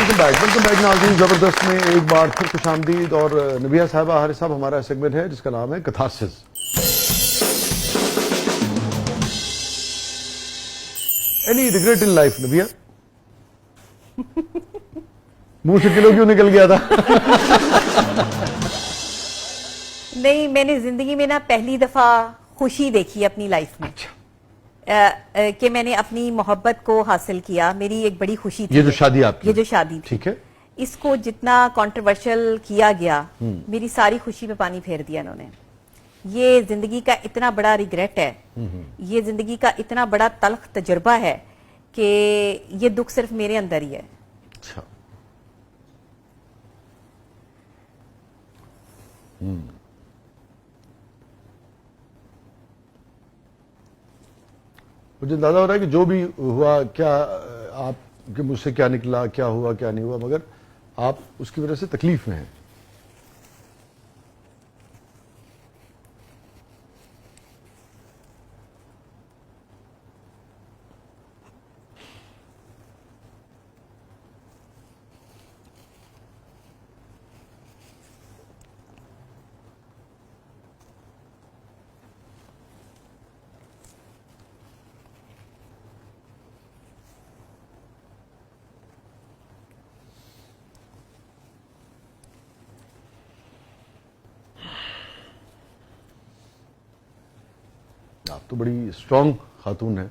Welcome back ناظرین. زبردست میں ایک بار پھر خوش آمدید. اور نبیہ صاحبہ حارث صاحب ہمارا سیگمنٹ ہے جس کا نام ہے catharsis. Any regret in life Nabiha? منہ سے کلو کیوں نکل گیا تھا؟ نہیں, میں نے زندگی میں نا پہلی دفعہ خوشی دیکھی اپنی لائف میں کہ میں نے اپنی محبت کو حاصل کیا. میری ایک بڑی خوشی تھی یہ جو شادی آپ کی, یہ جو شادی تھی, ٹھیک ہے, اس کو جتنا کنٹروورشل کیا گیا میری ساری خوشی پہ پانی پھیر دیا انہوں نے. یہ زندگی کا اتنا بڑا ریگریٹ ہے, یہ زندگی کا اتنا بڑا تلخ تجربہ ہے کہ یہ دکھ صرف میرے اندر ہی ہے. اچھا, مجھے اندازہ ہو رہا ہے کہ جو بھی ہوا, کیا آپ کے مجھ سے کیا نکلا, کیا ہوا کیا نہیں ہوا, مگر آپ اس کی وجہ سے تکلیف میں ہیں. آپ تو بڑی اسٹرانگ خاتون ہیں.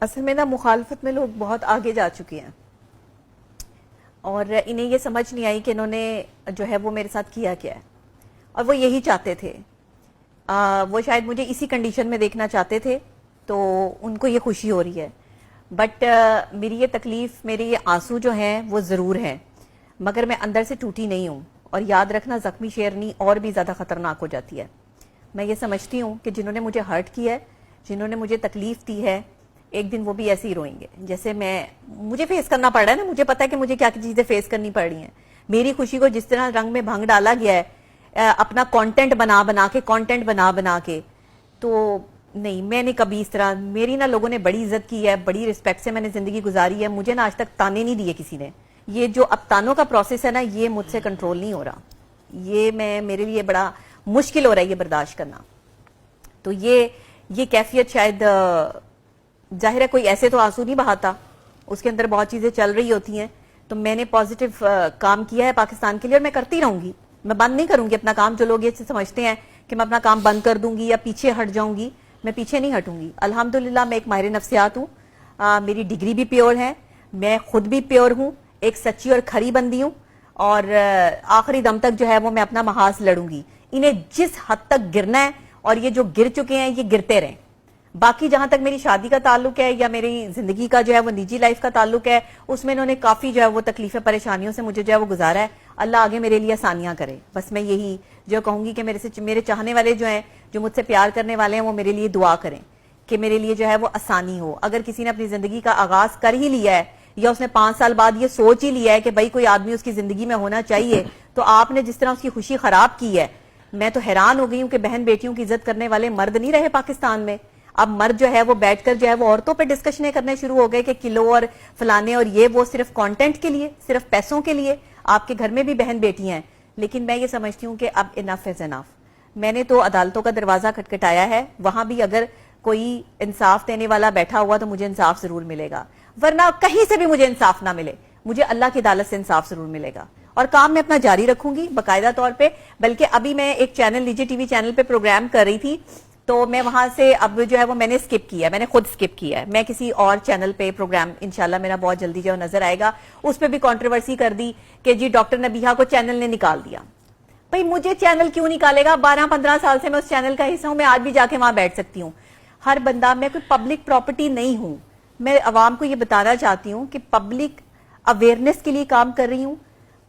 اصل میں نا مخالفت میں لوگ بہت آگے جا چکے ہیں اور انہیں یہ سمجھ نہیں آئی کہ انہوں نے جو ہے وہ میرے ساتھ کیا کیا ہے, اور وہ یہی چاہتے تھے. وہ شاید مجھے اسی کنڈیشن میں دیکھنا چاہتے تھے, تو ان کو یہ خوشی ہو رہی ہے. بٹ میری یہ تکلیف, میرے یہ آنسو جو ہیں وہ ضرور ہیں, مگر میں اندر سے ٹوٹی نہیں ہوں. اور یاد رکھنا, زخمی شیرنی اور بھی زیادہ خطرناک ہو جاتی ہے. میں یہ سمجھتی ہوں کہ جنہوں نے مجھے ہرٹ کیا ہے, جنہوں نے مجھے تکلیف دی ہے, ایک دن وہ بھی ایسے ہی روئیں گے جیسے مجھے فیس کرنا پڑ رہا ہے نا. مجھے پتا ہے کہ مجھے کیا چیزیں فیس کرنی پڑ رہی ہیں. میری خوشی کو جس طرح رنگ میں بھنگ ڈالا گیا ہے, اپنا کانٹینٹ بنا کے, تو نہیں, میں نے کبھی اس طرح, میری نا لوگوں نے بڑی عزت کی ہے, بڑی رسپیکٹ سے میں نے زندگی گزاری ہے. مجھے نا آج تک تانے نہیں دیے کسی نے. یہ جو اب تانوں کا پروسیس ہے نا, یہ مجھ سے کنٹرول نہیں ہو رہا. یہ میرے لیے بڑا مشکل ہو رہا ہے یہ برداشت کرنا. تو یہ کیفیت شاید, ظاہر ہے کوئی ایسے تو آنسو نہیں بہاتا, اس کے اندر بہت چیزیں چل رہی ہوتی ہیں. تو میں نے پازیٹیو کام کیا ہے پاکستان کے لیے, اور میں کرتی رہوں گی. میں بند نہیں کروں گی اپنا کام. جو لوگ یہ سمجھتے ہیں کہ میں اپنا کام بند کر دوں گی یا پیچھے ہٹ جاؤں گی, میں پیچھے نہیں ہٹوں گی. الحمدللہ میں ایک ماہر نفسیات ہوں, میری ڈگری بھی پیور ہے, میں خود بھی پیور ہوں, ایک سچی اور کھری بندی ہوں, اور آخری دم تک جو ہے وہ میں اپنا محاذ لڑوں گی. انہیں جس حد تک گرنا ہے, اور یہ جو گر چکے ہیں یہ گرتے رہیں. باقی جہاں تک میری شادی کا تعلق ہے یا میری زندگی کا جو ہے وہ نجی لائف کا تعلق ہے, اس میں انہوں نے کافی جو ہے وہ تکلیفیں پریشانیوں سے مجھے جو ہے وہ گزارا ہے. اللہ آگے میرے لیے آسانیاں کرے. بس میں یہی جو کہوں گی کہ میرے چاہنے والے جو ہیں, جو مجھ سے پیار کرنے والے ہیں, وہ میرے لیے دعا کریں کہ میرے لیے جو ہے وہ آسانی ہو. اگر کسی نے اپنی زندگی کا آغاز کر ہی لیا ہے, یا اس نے 5 سال بعد یہ سوچ ہی لیا ہے کہ بھائی کوئی آدمی اس کی زندگی میں ہونا چاہیے, تو آپ نے جس طرح اس کی خوشی خراب کی ہے, میں تو حیران ہو گئی ہوں کہ بہن بیٹیوں کی عزت کرنے والے مرد نہیں رہے پاکستان میں. اب مرد جو ہے وہ بیٹھ کر جو ہے وہ عورتوں پہ ڈسکشنیں کرنے شروع ہو گئے کہ کلو اور فلانے اور یہ وہ, صرف کانٹینٹ کے لیے, صرف پیسوں کے لیے. آپ کے گھر میں بھی بہن بیٹیاں ہیں, لیکن میں یہ سمجھتی ہوں کہ اب انف از انف. میں نے تو عدالتوں کا دروازہ کھٹکھٹایا ہے, وہاں بھی اگر کوئی انصاف دینے والا بیٹھا ہوا تو مجھے انصاف ضرور ملے گا, ورنہ کہیں سے بھی مجھے انصاف نہ ملے, مجھے اللہ کی عدالت سے انصاف ضرور ملے گا. اور کام میں اپنا جاری رکھوں گی باقاعدہ طور پہ. بلکہ ابھی میں ایک چینل, نجی ٹی وی چینل پہ پروگرام کر رہی تھی, تو میں وہاں سے اب جو ہے وہ میں نے سکپ کیا ہے, میں نے خود سکپ کیا ہے. میں کسی اور چینل پہ پروگرام انشاءاللہ میرا بہت جلدی جو نظر آئے گا, اس پہ بھی کنٹروورسی کر دی کہ جی ڈاکٹر نبیہہ کو چینل نے نکال دیا. بھئی مجھے چینل کیوں نکالے گا؟ 12-15 سال سے میں اس چینل کا حصہ ہوں, میں آج بھی جا کے وہاں بیٹھ سکتی ہوں. ہر بندہ, میں کوئی پبلک پراپرٹی نہیں ہوں. میں عوام کو یہ بتانا چاہتی ہوں کہ پبلک اویئرنیس کے لیے کام کر رہی ہوں,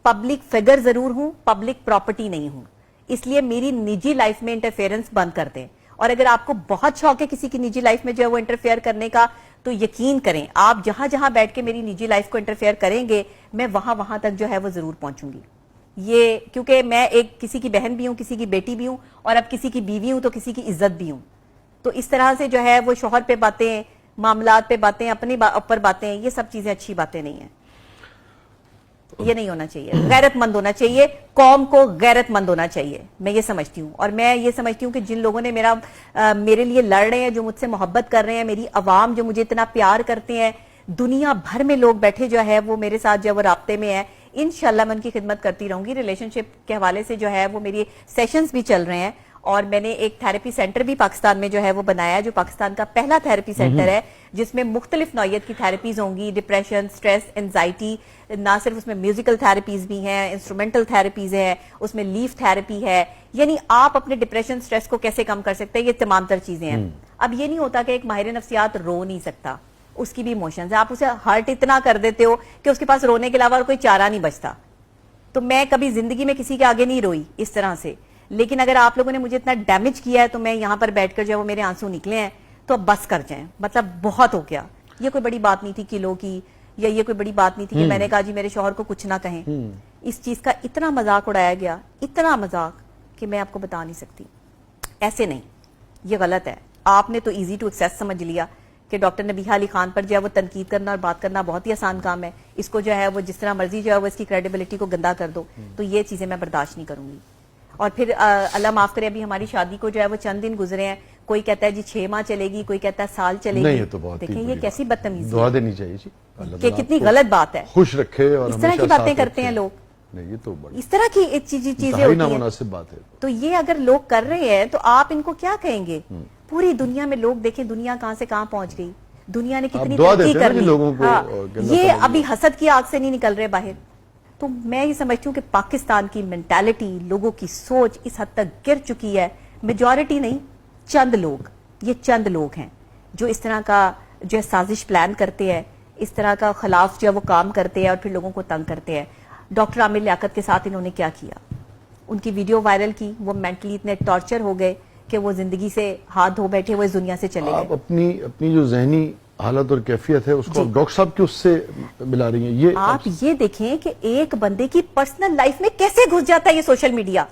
پبلک فگر ضرور ہوں, پبلک پراپرٹی نہیں ہوں. اس لیے میری نجی لائف میں انٹرفیئرنس بند کر دیں. اور اگر آپ کو بہت شوق ہے کسی کی نجی لائف میں جو ہے وہ انٹرفیئر کرنے کا, تو یقین کریں آپ جہاں جہاں بیٹھ کے میری نجی لائف کو انٹرفیئر کریں گے, میں وہاں تک جو ہے وہ ضرور پہنچوں گی. یہ کیونکہ میں ایک کسی کی بہن بھی ہوں, کسی کی بیٹی بھی ہوں, اور اب کسی کی بیوی ہوں تو کسی کی عزت بھی ہوں. تو اس طرح سے جو ہے وہ شوہر پہ باتیں, معاملات پہ باتیں, اپنے اوپر باتیں, یہ سب چیزیں اچھی باتیں نہیں ہیں. یہ نہیں ہونا چاہیے. غیرت مند ہونا چاہیے, قوم کو غیرت مند ہونا چاہیے, میں یہ سمجھتی ہوں. اور میں یہ سمجھتی ہوں کہ جن لوگوں نے میرے لیے لڑ رہے ہیں, جو مجھ سے محبت کر رہے ہیں, میری عوام جو مجھے اتنا پیار کرتے ہیں, دنیا بھر میں لوگ بیٹھے جو ہے وہ میرے ساتھ جو وہ رابطے میں ہے, انشاءاللہ میں ان کی خدمت کرتی رہوں گی. ریلیشن شپ کے حوالے سے جو ہے وہ میری سیشنز بھی چل رہے ہیں, اور میں نے ایک تھیراپی سینٹر بھی پاکستان میں جو ہے وہ بنایا ہے, جو پاکستان کا پہلا تھیراپی سینٹر ہے جس میں مختلف نوعیت کی تھیراپیز ہوں گی. ڈپریشن, سٹریس, انزائٹی, نہ صرف اس میں میوزیکل تھیراپیز بھی ہیں, انسٹرومنٹل تھیراپیز ہیں, اس میں لیف تھیراپی ہے. یعنی آپ اپنے ڈپریشن, سٹریس کو کیسے کم کر سکتے ہیں, یہ تمام تر چیزیں ہیں. اب یہ نہیں ہوتا کہ ایک ماہر نفسیات رو نہیں سکتا, اس کی بھی ایموشنز ہیں. آپ اسے ہرٹ اتنا کر دیتے ہو کہ اس کے پاس رونے کے علاوہ اور کوئی چارہ نہیں بچتا. تو میں کبھی زندگی میں کسی کے آگے نہیں روئی اس طرح سے, لیکن اگر آپ لوگوں نے مجھے اتنا ڈیمیج کیا ہے تو میں یہاں پر بیٹھ کر جو ہے وہ میرے آنسو نکلے ہیں, تو اب بس کر جائیں, مطلب بہت ہو گیا. یہ کوئی بڑی بات نہیں تھی کلو کی, یا یہ کوئی بڑی بات نہیں تھی کہ میں نے کہا جی میرے شوہر کو کچھ نہ کہیں. اس چیز کا اتنا مذاق اڑایا گیا, اتنا مذاق کہ میں آپ کو بتا نہیں سکتی. ایسے نہیں, یہ غلط ہے. آپ نے تو ایزی ٹو ایکسیس سمجھ لیا کہ ڈاکٹر نبیہہ علی خان پر جو ہے وہ تنقید کرنا اور بات کرنا بہت ہی آسان کام ہے. اس کو جو ہے وہ جس طرح مرضی جو ہے وہ اس کی کریڈیبلٹی کو گندا کر دو, تو یہ چیزیں میں برداشت نہیں کروں گی. اور پھر اللہ معاف کرے, ابھی ہماری شادی کو جو ہے وہ چند دن گزرے ہیں, کوئی کہتا ہے جی 6 ماہ چلے گی, کوئی کہتا ہے سال چلے گی. دیکھیں یہ کیسی بدتمیزی دعا دینی چاہیے جی, کہ کتنی غلط بات ہے. خوش رکھے. اور اس طرح کی باتیں کرتے ہیں لوگ, نہیں یہ تو اس طرح کی چیزیں ہوتی ہیں, نامناسب بات ہے. تو یہ اگر لوگ کر رہے ہیں تو آپ ان کو کیا کہیں گے؟ پوری دنیا میں لوگ دیکھیں دنیا کہاں سے کہاں پہنچ گئی, دنیا نے کتنی ترقی کر لی. یہ ابھی حسد کی آگ سے نہیں نکل رہے باہر. تو میں یہ سمجھتی ہوں کہ پاکستان کی مینٹالٹی, لوگوں کی سوچ اس حد تک گر چکی ہے. میجورٹی نہیں, چند لوگ, یہ چند لوگ ہیں جو اس طرح کا جو ہے سازش پلان کرتے ہیں, اس طرح کا خلاف جو ہے وہ کام کرتے ہیں اور پھر لوگوں کو تنگ کرتے ہیں. ڈاکٹر عامر لیاقت کے ساتھ انہوں نے کیا کیا, ان کی ویڈیو وائرل کی, وہ مینٹلی اتنے ٹارچر ہو گئے کہ وہ زندگی سے ہاتھ دھو بیٹھے, وہ اس دنیا سے چلے گئے. آپ اپنی جو ذہنی حالت اور کیفیت ہے اس کو ڈاکٹر صاحب کی اس سے ملا رہی ہیں. یہ آپ یہ دیکھیں کہ ایک بندے کی پرسنل لائف میں کیسے گھس جاتا ہے یہ سوشل میڈیا.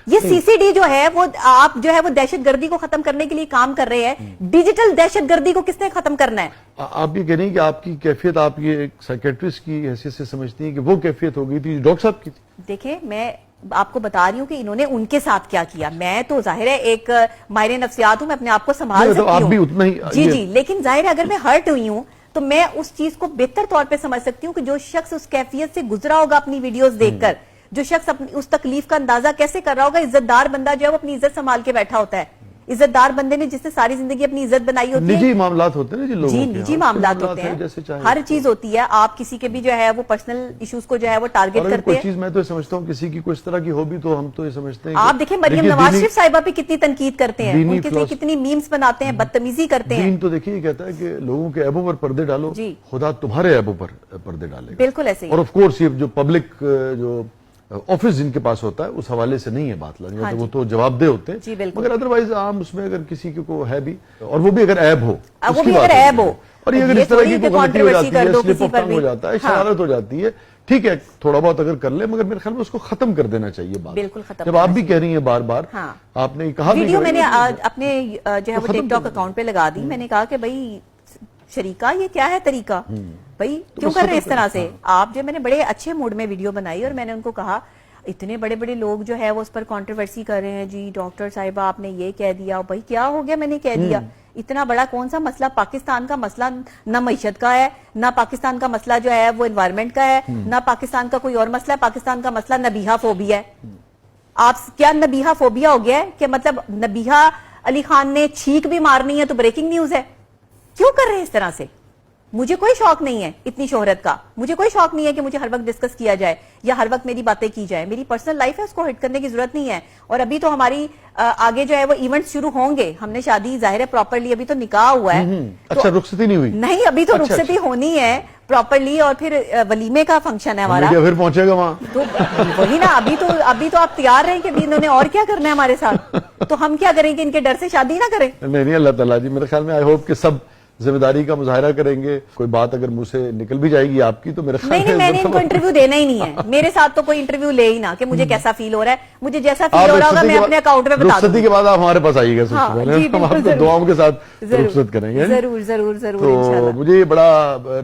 یہ سی سی ڈی جو ہے وہ آپ جو ہے وہ دہشت گردی کو ختم کرنے کے لیے کام کر رہے ہیں. ڈیجیٹل دہشت گردی کو کس نے ختم کرنا ہے؟ آپ یہ کہہ رہی ہیں کہ آپ کی کیفیت, آپ یہ ایک سائیکیٹرسٹ کی حیثیت سے سمجھتی ہیں کہ وہ کیفیت ہو گئی تھی ڈاکٹر صاحب کی تھی. دیکھیں میں آپ کو بتا رہی ہوں کہ انہوں نے ان کے ساتھ کیا کیا. میں تو ظاہر ہے ایک ماہر نفسیات ہوں, میں اپنے آپ کو سنبھال سکتی ہوں. بھی اتنا ہی جی, لیکن ظاہر ہے اگر میں ہرٹ ہوئی ہوں تو میں اس چیز کو بہتر طور پہ سمجھ سکتی ہوں کہ جو شخص اس کیفیت سے گزرا ہوگا اپنی ویڈیوز دیکھ کر, جو شخص اس تکلیف کا اندازہ کیسے کر رہا ہوگا. عزت دار بندہ جو ہے وہ اپنی عزت سنبھال کے بیٹھا ہوتا ہے. عزت دار بندے نے جس نے ساری زندگی اپنی عزت بنائی ہوتی ہے. نجی معاملات ہوتے ہیں جی, نجی معاملات ہوتے ہیں, ہر چیز ہوتی ہے. آپ کسی کے بھی جو ہے وہ پرسنل ایشوز کو جو ہے وہ ٹارگٹ کرتے ہیں. کوئی چیز میں تو سمجھتا ہوں کسی کی کوئی اس طرح کی ہو بھی تو ہم تو یہ سمجھتے ہیں. آپ دیکھیں مریم نواز شریف صاحبہ پہ کتنی تنقید کرتے ہیں, ان کے لیے کتنی میمز بناتے ہیں, بدتمیزی کرتے ہیں. دین تو دیکھیے یہ کہتا ہے کہ لوگوں کے عیبوں پر پردے ڈالو, خدا تمہارے عیبوں پر پردے ڈالے گا. بالکل ایسے ہی. اور آف کورس یہ جو پبلک جو آفس جن کے پاس ہوتا ہے اس حوالے سے نہیں ہے بات لانی, وہ تو جواب دہ ہوتے ہیں. مگر ادروائز عام اس میں اگر کسی کو ہے بھی, اور وہ بھی اگر عیب ہو, اور یہ اگر اس طرح کی غلطی ہو جاتی ہے, سلپ آف ٹنگ ہو جاتا ہے, شرارت ہو جاتی ہے, ٹھیک ہے تھوڑا بہت اگر کر لے, مگر میرے خیال میں اس کو ختم کر دینا چاہیے بات. بالکل ختم. جب آپ بھی کہہ رہی ہیں بار بار, آپ نے کہا ویڈیو میں نے اپنے جو ہے وہ ٹک ٹاک اکاؤنٹ پہ لگا دی. میں نے کہا کہ بھائی شریکہ یہ کیا ہے طریقہ, بھائی کیوں کر رہے ہیں اس طرح سے آپ. جو میں نے بڑے اچھے موڈ میں ویڈیو بنائی اور میں نے ان کو کہا اتنے بڑے بڑے لوگ جو ہے وہ اس پر کنٹروورسی کر رہے ہیں, جی ڈاکٹر صاحبہ آپ نے یہ کہہ دیا. بھائی کیا ہو گیا, میں نے کہہ دیا. اتنا بڑا کون سا مسئلہ, پاکستان کا مسئلہ نہ معیشت کا ہے, نہ پاکستان کا مسئلہ جو ہے وہ انوائرمنٹ کا ہے, نہ پاکستان کا کوئی اور مسئلہ ہے. پاکستان کا مسئلہ نبیہہ فوبیا ہے. آپ کیا نبیہہ فوبیا ہو گیا ہے کہ مطلب نبیہہ علی خان نے چھینک بھی مارنی ہے تو بریکنگ نیوز ہے؟ کیوں کر رہے ہیں اس طرح سے؟ مجھے کوئی شوق نہیں ہے اتنی شہرت کا, مجھے کوئی شوق نہیں ہے کہ مجھے ہر وقت ڈسکس کیا جائے یا ہر وقت میری باتیں کی جائے. میری پرسنل لائف ہے, اس کو ہٹ کرنے کی ضرورت نہیں ہے. اور ابھی تو ہماری آگے جو ہے وہ ایونٹ شروع ہوں گے. ہم نے شادی ظاہر ہے پراپرلی, ابھی تو نکاح ہوا ہے. اچھا رخصتی نہیں ہوئی؟ نہیں, ابھی تو رخصتی ہونی ہے. प्रॉपरली, और फिर वलीमे का फंक्शन है हमारा, फिर पहुंचेगा वहाँ तो वही ना, अभी तो आप तैयार रहे कि अभी इन्होंने और क्या करना है हमारे साथ, तो हम क्या करें कि इनके डर से शादी ना करें? नहीं, अल्लाह ताला जी, मेरे ख्याल में आई होप कि सब जिम्मेदारी का मुजाहरा करेंगे। कोई बात अगर मुंह से निकल भी जाएगी आपकी तो मेरे ख्याल नहीं, मैंने इनको इंटरव्यू देना ही नहीं है, मेरे साथ तो कोई इंटरव्यू ले ही ना कि मुझे कैसा फील हो रहा है, मुझे जैसा फील हो रहा होगा मैं अपने अकाउंट में बता दूंगी। के बाद आप हमारे पास आइएगा, हम आपको दुआओं के साथ रुखसत करेंगे। जरूर जरूर जरूर। तो मुझे ये बड़ा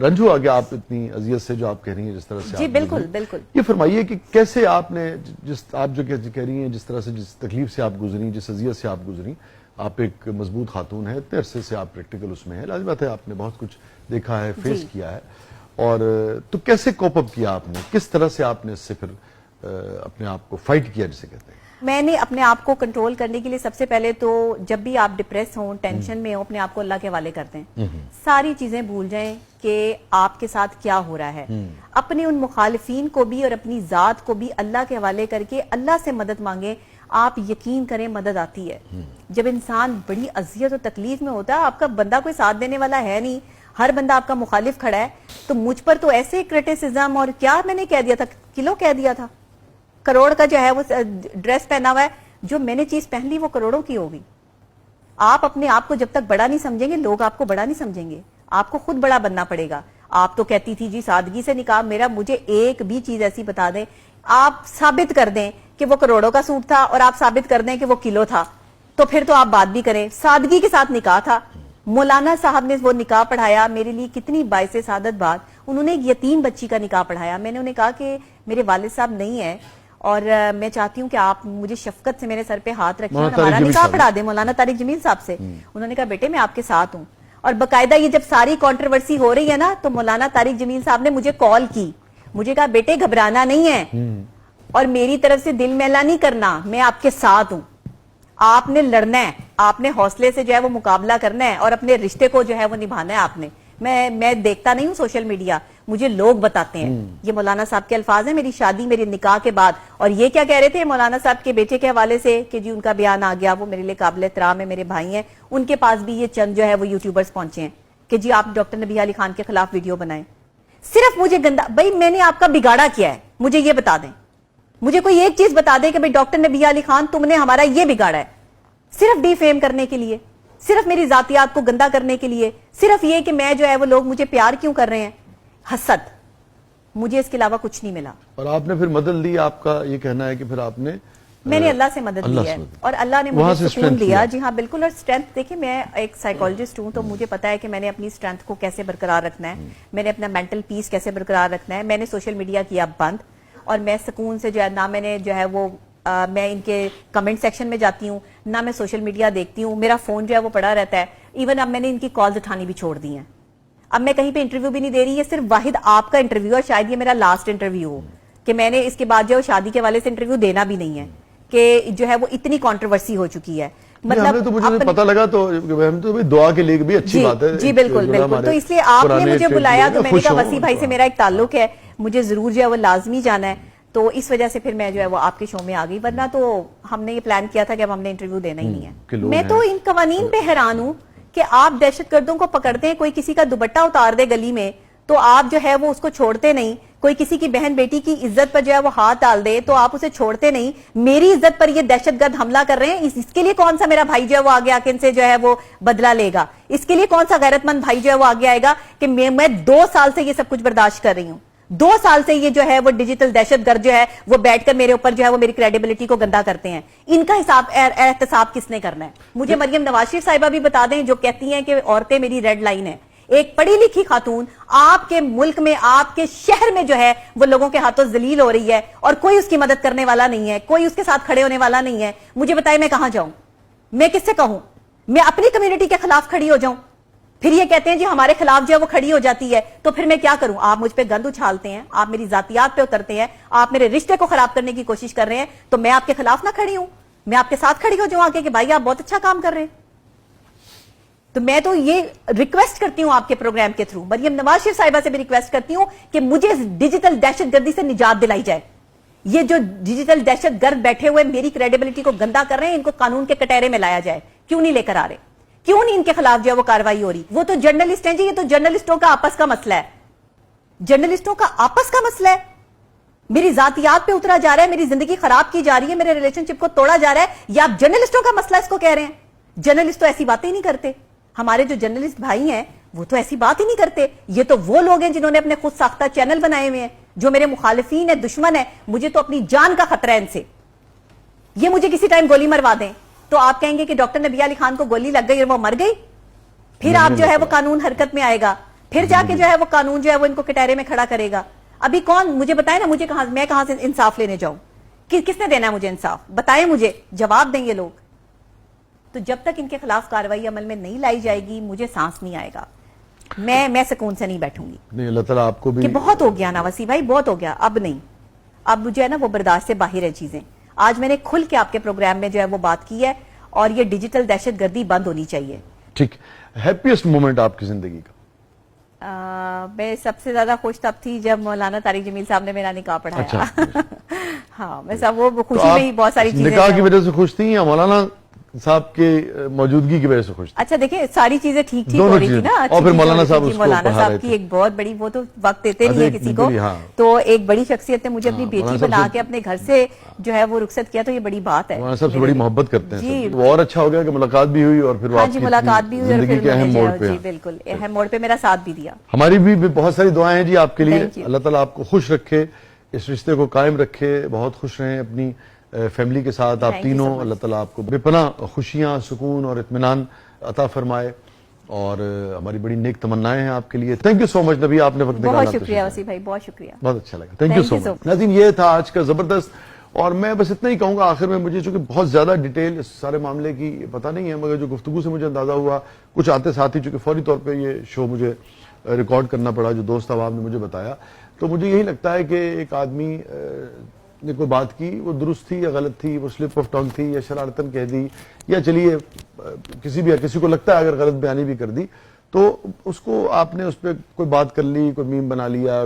रंज हुआ कि आप इतनी अजियत से जो आप कह रही हैं, जिस तरह से जी बिल्कुल बिल्कुल। ये फरमाइए कि कैसे आपने आप जो कह रही हैं, जिस तरह से जिस तकलीफ से आप गुजरी, जिस अजियत से आप गुजरी, आप एक मजबूत खातून है, इतने अरसे से आप प्रैक्टिकल उसमें है, लाज़िम बात है आपने बहुत कुछ देखा है, फेस किया है, और तो कैसे कोप अप किया आपने, किस तरह से आपने इससे फिर अपने आप को फाइट किया जिसे कहते हैं? मैंने अपने आप को कंट्रोल करने के लिए सबसे पहले तो जब भी आप डिप्रेस हो, टेंशन में हो, अपने आप को अल्लाह के हवाले कर दें, सारी चीजें भूल जाएं कि आपके साथ क्या हो रहा है, अपने उन मुखालिफिन को भी और अपनी जात को भी अल्लाह के हवाले करके अल्लाह से मदद मांगे। आप यकीन करें मदद आती है। जब इंसान बड़ी अजियत और तकलीफ में होता है, आपका बंदा कोई साथ देने वाला है नहीं, हर बंदा आपका मुखालिफ खड़ा है, तो मुझ पर तो ऐसे क्रिटिसिज्म, और क्या मैंने कह दिया था, किलो कह दिया था, करोड़ का जो है वो ड्रेस पहना हुआ है, जो मैंने चीज पहन ली वो करोड़ों की होगी। आप अपने आप को जब तक बड़ा नहीं समझेंगे, लोग आपको बड़ा नहीं समझेंगे, आपको खुद बड़ा बनना पड़ेगा। आप तो कहती थी जी सादगी से निकाह, मेरा मुझे एक भी चीज ऐसी बता दें, आप साबित कर दें कि वो करोड़ों का सूट था और आप साबित कर दें कि वो किलो था, तो फिर तो आप बात भी करें। सादगी के साथ निकाह था, मौलाना साहब ने वो निकाह पढ़ाया, मेरे लिए कितनी बाइसे सादत बात, उन्होंने एक यतीम बच्ची का निकाह पढ़ाया। मैंने उन्हें कहा कि मेरे वालिद साहब नहीं है और मैं चाहती हूँ कि आप मुझे शफकत से मेरे सर पे हाथ रखिए और हमारा निकाह पढ़ा दे मौलाना तारिक जमील साहब से। उन्होंने कहा बेटे मैं आपके साथ हूँ, और बकायदा ये जब सारी कंट्रोवर्सी हो रही है ना, तो मौलाना तारिक जमील साहब ने मुझे कॉल की, मुझे कहा बेटे घबराना नहीं है और मेरी तरफ से दिल मैला नहीं करना, मैं आपके साथ हूं, आपने लड़ना है, आपने हौसले से जो है वो मुकाबला करना है और अपने रिश्ते को जो है वो निभाना है आपने। मैं देखता नहीं हूं सोशल मीडिया, मुझे लोग बताते हैं। ये मौलाना साहब के अल्फाज हैं मेरी शादी मेरे निकाह के बाद। और ये क्या कह रहे थे मौलाना साहब के बेटे के हवाले से कि जी उनका बयान आ गया, वो मेरे लिए काबिल एहतराम है, मेरे भाई हैं, उनके पास भी ये चंद जो है वो यूट्यूबर्स पहुंचे हैं कि जी आप डॉक्टर नबी अली खान के खिलाफ वीडियो बनाएं। सिर्फ मुझे गंदा, भाई मैंने आपका बिगाड़ा किया है, मुझे ये बता दें, मुझे कोई एक चीज बता दे कि भाई डॉक्टर नबी अली खान तुमने हमारा ये बिगाड़ा है, सिर्फ डिफेम करने के लिए, सिर्फ मेरी जातियात को गंदा करने के लिए, सिर्फ ये कि मैं जो है वो लोग मुझे प्यार क्यों कर रहे हैं, हसद, मुझे इसके अलावा कुछ नहीं मिला। और आपने फिर मदद ली, आपका ये कहना है कि फिर आपने मैंने अल्लाह से मदद ली है और अल्लाह ने मुझे सुकून दिया। जी हाँ बिल्कुल। और स्ट्रेंथ देखिए, मैं एक साइकोलॉजिस्ट हूं तो मुझे पता है कि मैंने अपनी स्ट्रेंथ को कैसे बरकरार रखना है, मैंने अपना मेंटल पीस कैसे बरकरार रखना है। मैंने सोशल मीडिया किया बंद और मैं सुकून से जो है ना, मैंने जो है वो मैं इनके कमेंट सेक्शन में जाती हूँ ना, मैं सोशल मीडिया देखती हूँ, मेरा फोन जो है वो पड़ा रहता है। इवन अब मैंने इनकी कॉल्स उठानी भी छोड़ दी हैं, अब मैं कहीं पे इंटरव्यू भी नहीं दे रही, ये सिर्फ वाहिद आपका इंटरव्यू है, शायद ये मेरा लास्ट इंटरव्यू हो कि मैंने इसके बाद जो शादी के वाले से इंटरव्यू देना भी नहीं है कि जो है वो इतनी कंट्रोवर्सी हो चुकी है। मतलब तो मुझे पता लगा तो दुआ के लिए भी अच्छी बात है। जी बिल्कुल बिल्कुल। तो इसलिए आपने मुझे बुलाया तो मैंने कहा वसी भाई से मेरा एक ताल्लुक है, मुझे जरूर जो है वो लाजमी जाना है, तो इस वजह से फिर मैं जो है वो आपके शो में आ गई, वरना तो हमने ये प्लान किया था कि अब हमने इंटरव्यू देना ही नहीं है। मैं तो इन कवानीन पे हैरान हूं कि आप दहशतगर्दों को पकड़ते हैं, कोई किसी का दुपट्टा उतार दे गली में तो आप जो है वो उसको छोड़ते नहीं, कोई किसी की बहन बेटी की इज्जत पर जो है वो हाथ डाल दे तो आप उसे छोड़ते नहीं। मेरी इज्जत पर ये दहशतगर्द हमला कर रहे हैं, इसके लिए कौन सा मेरा भाई जो है वो आगे आके इनसे जो है वो बदला लेगा? इसके लिए कौन सा गैरतमंद भाई जो है वो आगे आएगा कि मैं 2 साल से ये सब कुछ बर्दाश्त कर रही हूं, 2 साल से ये जो है वो डिजिटल दहशतगर्द जो है वो बैठकर मेरे ऊपर जो है वो मेरी क्रेडिबिलिटी को गंदा करते हैं। इनका हिसाब एहतसाब किसने करना है? मुझे मरियम नवाज शरीफ साहिबा भी बता दें जो कहती हैं कि औरतें मेरी रेड लाइन है। एक पढ़ी लिखी खातून आपके मुल्क में, आपके शहर में जो है वो लोगों के हाथों जलील हो रही है और कोई उसकी मदद करने वाला नहीं है, कोई उसके साथ खड़े होने वाला नहीं है। मुझे बताए मैं कहां जाऊं, मैं किससे कहूं? मैं अपनी कम्युनिटी के खिलाफ खड़ी हो जाऊं? फिर ये कहते हैं जी हमारे खिलाफ जो है वो खड़ी हो जाती है, तो फिर मैं क्या करूं? आप मुझ पे गंद उछालते हैं, आप मेरी जातियात पे उतरते हैं, आप मेरे रिश्ते को खराब करने की कोशिश कर रहे हैं, तो मैं आपके खिलाफ ना खड़ी हूं, मैं आपके साथ खड़ी हो जाऊं आके कि भाई आप बहुत अच्छा काम कर रहे हैं। तो मैं तो ये रिक्वेस्ट करती हूं आपके प्रोग्राम के थ्रू, मरियम नवाज शरीफ साहिबा से भी रिक्वेस्ट करती हूं कि मुझे डिजिटल दहशतगर्दी से निजात दिलाई जाए। ये जो डिजिटल दहशतगर्द बैठे हुए मेरी क्रेडिबिलिटी को गंदा कर रहे हैं, इनको कानून के कटहरे में लाया जाए। क्यों नहीं लेकर आ रहे? क्यों नहीं इनके खिलाफ जो है वो कार्रवाई हो रही? वो तो जर्नलिस्ट हैं जी, ये तो जर्नलिस्टों का आपस का मसला है। जर्नलिस्टों का आपस का मसला है, मेरी जातियात पे उतरा जा रहा है, मेरी जिंदगी खराब की जा रही है, मेरे रिलेशनशिप को तोड़ा जा रहा है, या आप जर्नलिस्टों का मसला इसको कह रहे हैं? जर्नलिस्ट तो ऐसी बातें ही नहीं करते, हमारे जो जर्नलिस्ट भाई हैं वो तो ऐसी बात ही नहीं करते। ये तो वो लोग हैं जिन्होंने अपने खुद साख्ता चैनल बनाए हुए हैं, जो मेरे मुखालिफिन है, दुश्मन है, मुझे तो अपनी जान का खतरा है इनसे। ये मुझे किसी टाइम गोली मरवा दें तो आप कहेंगे कि डॉक्टर नबी अली खान को गोली लग गई और वो मर गई, फिर आप जो है वो कानून हरकत में आएगा, फिर जाके जो है वो कानून जो है वो इनको कटहरे में खड़ा करेगा। अभी कौन मुझे बताए ना, मुझे मैं कहां से इंसाफ लेने जाऊं? किसने देना है मुझे इंसाफ? बताएं मुझे, जवाब देंगे लोग। तो जब तक इनके खिलाफ कार्रवाई अमल में नहीं लाई जाएगी मुझे सांस नहीं आएगा, मैं सुकून से नहीं बैठूंगी। नहीं, अल्लाह ताला आपको भी कि बहुत हो गया ना वसी भाई, बहुत हो गया, अब नहीं, अब मुझे है ना वो बर्दाश्त से बाहर है चीजें। आज मैंने खुल के आपके प्रोग्राम में जो है वो बात की है, और ये डिजिटल दहशतगर्दी बंद होनी चाहिए। ठीक, हैप्पीएस्ट मोमेंट आपकी जिंदगी का? मैं सबसे ज्यादा खुश तब थी जब मौलाना तारिक जमील साहब ने मेरा निकाह पढ़ाया। अच्छा। हाँ, मैं सब वो खुशी में ही बहुत सारी चीजें। निकाह की वजह से खुश थी या मौलाना साहब के मौजूदगी की वजह से खुश? अच्छा देखिए, सारी चीजें ठीक ठीक हो रही थी ना, और फिर मौलाना साहब उसको मौलाना साहब की एक बहुत बड़ी, वो तो वक्त देते नहीं है किसी को, तो एक बड़ी शख्सियत ने मुझे अपनी बेटी बना के अपने घर से जो है वो रुखसत किया, तो ये बड़ी बात है। मौलाना साहब से बड़ी मोहब्बत करते हैं जी। और अच्छा हो गया कि मुलाकात भी हुई और फिर मुलाकात भी हुई और फिर अहम मोड़ पे, बिल्कुल अहम मोड़ पे मेरा साथ भी दिया। हमारी भी बहुत सारी दुआएं हैं जी आपके लिए, अल्लाह ताला आपको खुश रखे, इस रिश्ते को कायम रखे, बहुत खुश रहें अपनी फैमिली के साथ, आप तीनों, अल्लाह ताला आपको बेपनाह खुशियां, सुकून और इत्मीनान अता फरमाए, और हमारी बड़ी नेक तमन्नाएं हैं आपके लिए। थैंक यू सो मच नबी, आपने वक्त निकाला। बहुत शुक्रिया वसी भाई, बहुत शुक्रिया, बहुत अच्छा लगा, थैंक यू सो मच। नाज़रीन, ये था आज का जबरदस्त, और मैं बस इतना ही कहूंगा आखिर में, मुझे चूंकि बहुत ज्यादा डिटेल इस सारे मामले की पता नहीं है, मगर जो गुफ्तगू से मुझे अंदाजा हुआ, कुछ आते साथ ही चूंकि फौरी तौर पर ये शो मुझे रिकॉर्ड करना पड़ा, जो दोस्त अहबाब ने मुझे बताया, तो मुझे यही लगता है कि एक आदमी ने कोई बात की, वो दुरुस्त थी या गलत थी, वो स्लिप ऑफ टंग थी या शरारतन कह दी, या चलिए किसी को लगता है अगर गलत बयानी भी कर दी, तो उसको आपने उस पर कोई बात कर ली, कोई मीम बना लिया,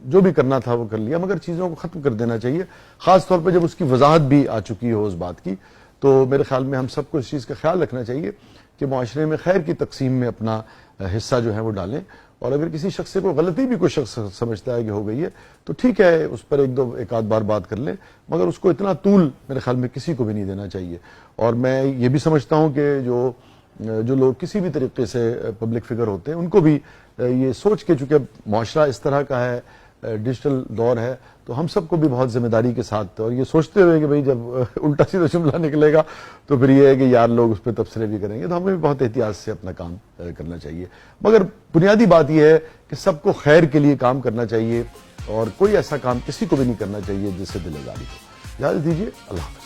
जो भी करना था वो कर लिया, मगर चीज़ों को ख़त्म कर देना चाहिए, ख़ास तौर पर जब उसकी वजाहत भी आ चुकी हो उस बात की। तो मेरे ख्याल में हम सबको इस चीज़ का ख्याल रखना चाहिए कि मुआशरे में खैर की तकसीम में अपना हिस्सा जो है वो डालें, और अगर किसी शख्स से कोई गलती भी कोई शख्स समझता है कि हो गई है तो ठीक है, उस पर एक आध बार बात कर लें, मगर उसको इतना तूल मेरे ख्याल में किसी को भी नहीं देना चाहिए। और मैं ये भी समझता हूँ कि जो लोग किसी भी तरीके से पब्लिक फिगर होते हैं, उनको भी ये सोच के, चूंकि अब मुआशरा इस तरह का है, डिजिटल दौर है, तो हम सबको भी बहुत जिम्मेदारी के साथ, और ये सोचते हुए कि भाई जब उल्टा सीधा जुमला निकलेगा तो फिर ये है कि यार लोग उस पर तबसरे भी करेंगे, तो हमें भी बहुत एहतियात से अपना काम करना चाहिए। मगर बुनियादी बात यह है कि सबको खैर के लिए काम करना चाहिए, और कोई ऐसा काम किसी को भी नहीं करना चाहिए जिससे दिल आजारी हो। इजाज़त दीजिए, अल्लाह हाफ़िज़।